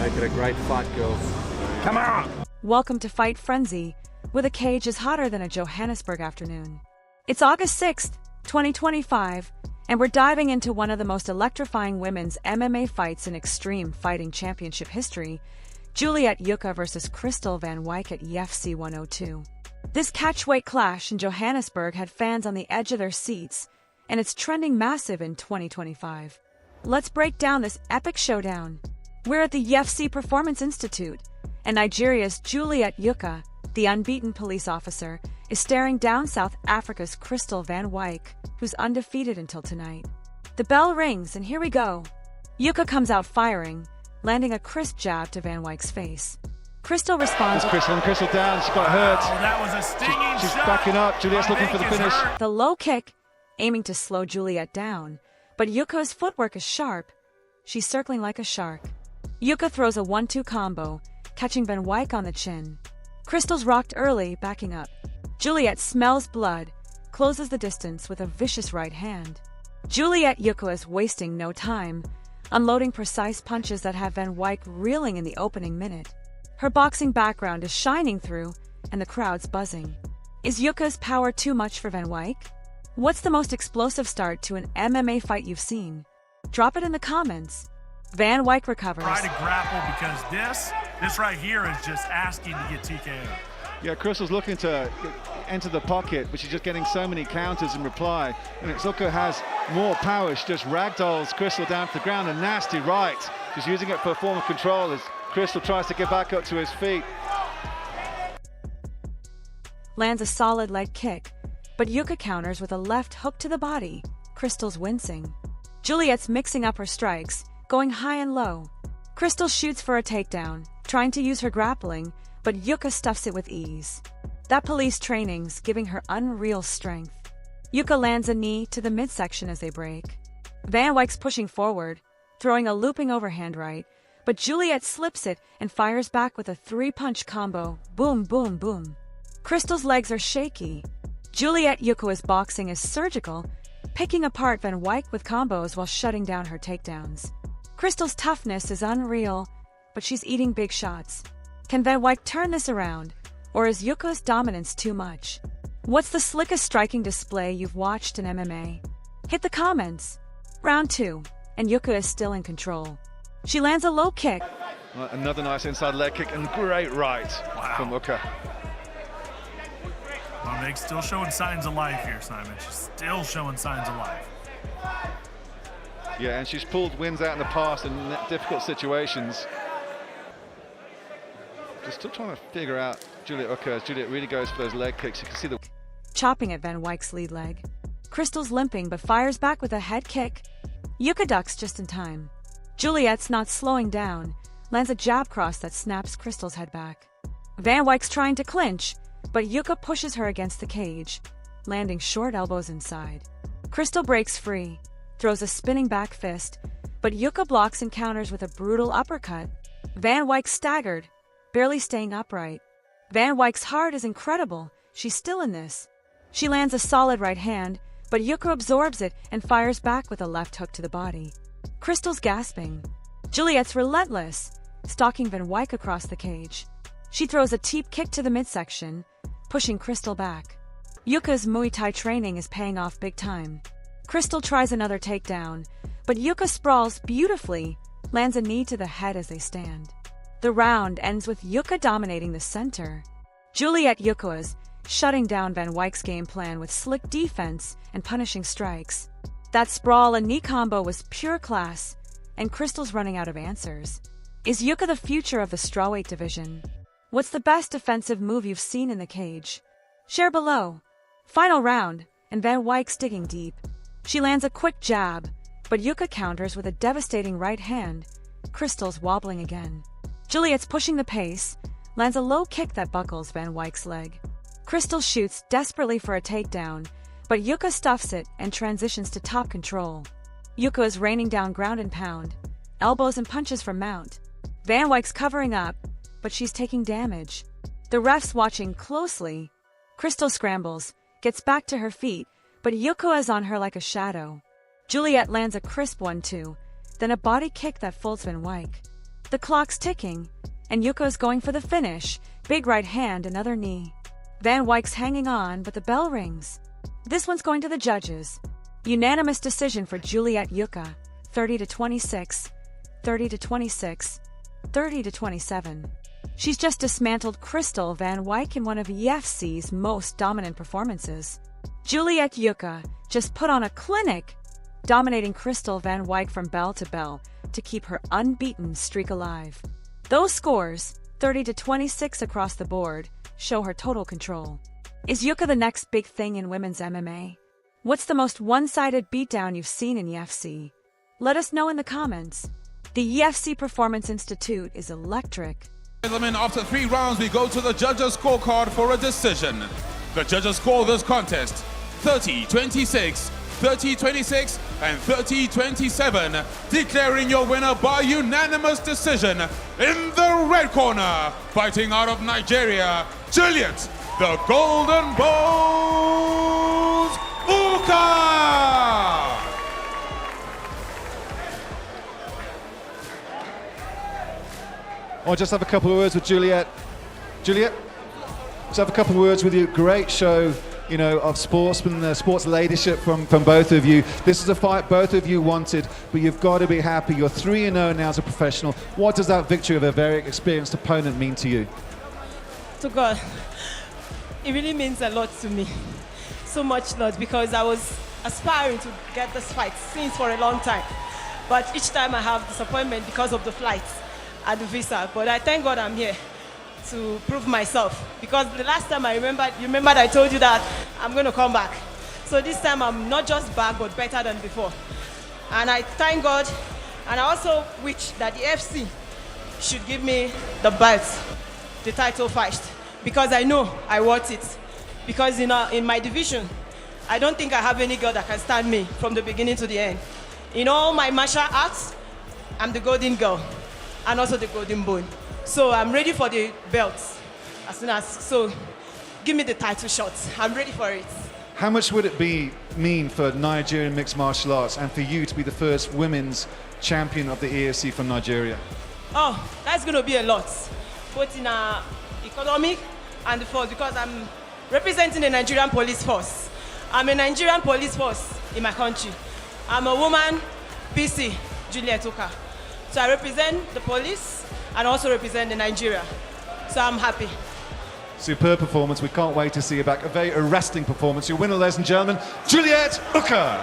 make it a great fight, girls. Come on! Welcome to Fight Frenzy, where the cage is hotter than a Johannesburg afternoon. It's August 6th, 2025, and we're diving into one of the most electrifying women's MMA fights in Extreme Fighting Championship history, Juliet Yuka versus Crystal Van Wyk at UFC 102. This catchweight clash in Johannesburg had fans on the edge of their seats, and it's trending massive in 2025. Let's break down this epic showdown. We're at the UFC Performance Institute, and Nigeria's Juliet Yuka, the unbeaten police officer, is staring down South Africa's Crystal Van Wyk, who's undefeated until tonight. The bell rings, and here we go. Yuka comes out firing, landing a crisp jab to Van Wyk's face. Crystal responds. Crystal down. She got hurt. Oh, that was a stinging She's shot. backing up. Juliet's looking for the finish. The low kick, aiming to slow Juliet down, but Yuka's footwork is sharp. She's circling like a shark. Yuka throws a 1-2 combo, catching Van Wyk on the chin. Crystal's rocked early, backing up. Juliet smells blood, closes the distance with a vicious right hand. Juliet Yuka is wasting no time, unloading precise punches that have Van Wyk reeling in the opening minute. Her boxing background is shining through, and the crowd's buzzing. Is Yuka's power too much for Van Wyk? What's the most explosive start to an MMA fight you've seen? Drop it in the comments. Van Wyk recovers. Try to grapple because this right here is just asking to get TKO. Yeah, Crystal's looking to enter the pocket, but she's just getting so many counters in reply. And Yuka has more power. She just ragdolls Crystal down to the ground. A nasty right. She's using it for a form of control as Crystal tries to get back up to his feet. Lands a solid leg kick, but Yuka counters with a left hook to the body. Crystal's wincing. Juliet's mixing up her strikes, going high and low. Crystal shoots for a takedown, trying to use her grappling, but Yuka stuffs it with ease. That police training's giving her unreal strength. Yuka lands a knee to the midsection as they break. Van Wyk's pushing forward, throwing a looping overhand right, but Juliet slips it and fires back with a 3-punch combo. Boom, boom, boom. Crystal's legs are shaky. Juliet Yuka's boxing is surgical, picking apart Van Wyk with combos while shutting down her takedowns. Crystal's toughness is unreal, but she's eating big shots. Can Van Wyk turn this around, or is Yuka's dominance too much? What's the slickest striking display you've watched in MMA? Hit the comments. Round 2, and Yuka is still in control. She lands a low kick. Another nice inside leg kick and great right from Yuka. Meg's still showing signs of life here, Simon. She's still showing signs of life. Yeah, and she's pulled wins out in the past in difficult situations. Just still trying to figure out Juliet Yuka as Juliet really goes for those leg kicks. You can see the chopping at Van Wyk's lead leg. Crystal's limping but fires back with a head kick. Yuka ducks just in time. Juliet's not slowing down, lands a jab cross that snaps Crystal's head back. Van Wyk's trying to clinch, but Yuka pushes her against the cage, landing short elbows inside. Crystal breaks free, throws a spinning back fist, but Yuka blocks and counters with a brutal uppercut. Van Wyk staggered, barely staying upright. Van Wyk's heart is incredible. She's still in this. She lands a solid right hand, but Yuka absorbs it and fires back with a left hook to the body. Crystal's gasping. Juliet's relentless, stalking Van Wyk across the cage. She throws a teep kick to the midsection, pushing Crystal back. Yuka's Muay Thai training is paying off big time. Crystal tries another takedown, but Yuka sprawls beautifully, lands a knee to the head as they stand. The round ends with Yuka dominating the center. Juliet Yuka's shutting down Van Wyk's game plan with slick defense and punishing strikes. That sprawl and knee combo was pure class, and Crystal's running out of answers. Is Yuka the future of the strawweight division? What's the best defensive move you've seen in the cage? Share below. Final round, and Van Wyk's digging deep. She lands a quick jab, but Yuka counters with a devastating right hand. Crystal's wobbling again. Juliet's pushing the pace, lands a low kick that buckles Van Wyk's leg. Crystal shoots desperately for a takedown, but Yuka stuffs it and transitions to top control. Yuka is raining down ground and pound, elbows and punches from mount. Van Wyk's covering up, but she's taking damage. The ref's watching closely. Crystal scrambles, gets back to her feet, but Yuka is on her like a shadow. Juliet lands a crisp 1-2, then a body kick that folds Van Wyk. The clock's ticking, and Yuka's going for the finish. Big right hand, another knee. Van Wyck's hanging on, but the bell rings. This one's going to the judges. Unanimous decision for Juliet Yuka, 30-26, 30-26, 30-27. She's just dismantled Crystal Van Wyck in one of UFC's most dominant performances. Juliet Yuka just put on a clinic, dominating Crystal Van Wyck from bell to bell to keep her unbeaten streak alive. Those scores, 30-26 across the board, show her total control. Is Yuka the next big thing in women's MMA? What's the most one-sided beatdown you've seen in UFC? Let us know in the comments. The UFC Performance Institute is electric. Gentlemen, after 3 rounds, we go to the judges' scorecard for a decision. The judges score this contest 30-26, 30-26, and 30-27, declaring your winner by unanimous decision in the red corner, fighting out of Nigeria, Juliet, the Golden Bones, Uka! I'll just have a couple of words with Juliet. Juliet, just have a couple of words with you. Great show, you know, of sportsmen, sports leadership from both of you. This is a fight both of you wanted, but you've got to be happy. You're 3-0 now as a professional. What does that victory of a very experienced opponent mean to you? To God, it really means a lot to me. So much lot, because I was aspiring to get this fight since for a long time. But each time I have disappointment because of the flights and the visa. But I thank God I'm here to prove myself, because the last time you remembered I told you that I'm going to come back. So this time I'm not just back, but better than before. And I thank God, and I also wish that the FC should give me the belt, the title fight, because I know I want it. Because in my division, I don't think I have any girl that can stand me from the beginning to the end. In all my martial arts, I'm the golden girl and also the golden bone. So I'm ready for the belts as soon as, so give me the title shots. I'm ready for it. How much would it mean for Nigerian mixed martial arts and for you to be the first women's champion of the AFC from Nigeria? Oh, that's going to be a lot, both in economic and the force, because I'm representing the Nigerian police force. I'm a Nigerian police force in my country. I'm a woman, PC, Juliet Yuka. So I represent the police and also represent the Nigeria. So I'm happy. Superb performance. We can't wait to see you back. A very arresting performance. Your winner, ladies and gentlemen, Juliet Yuka.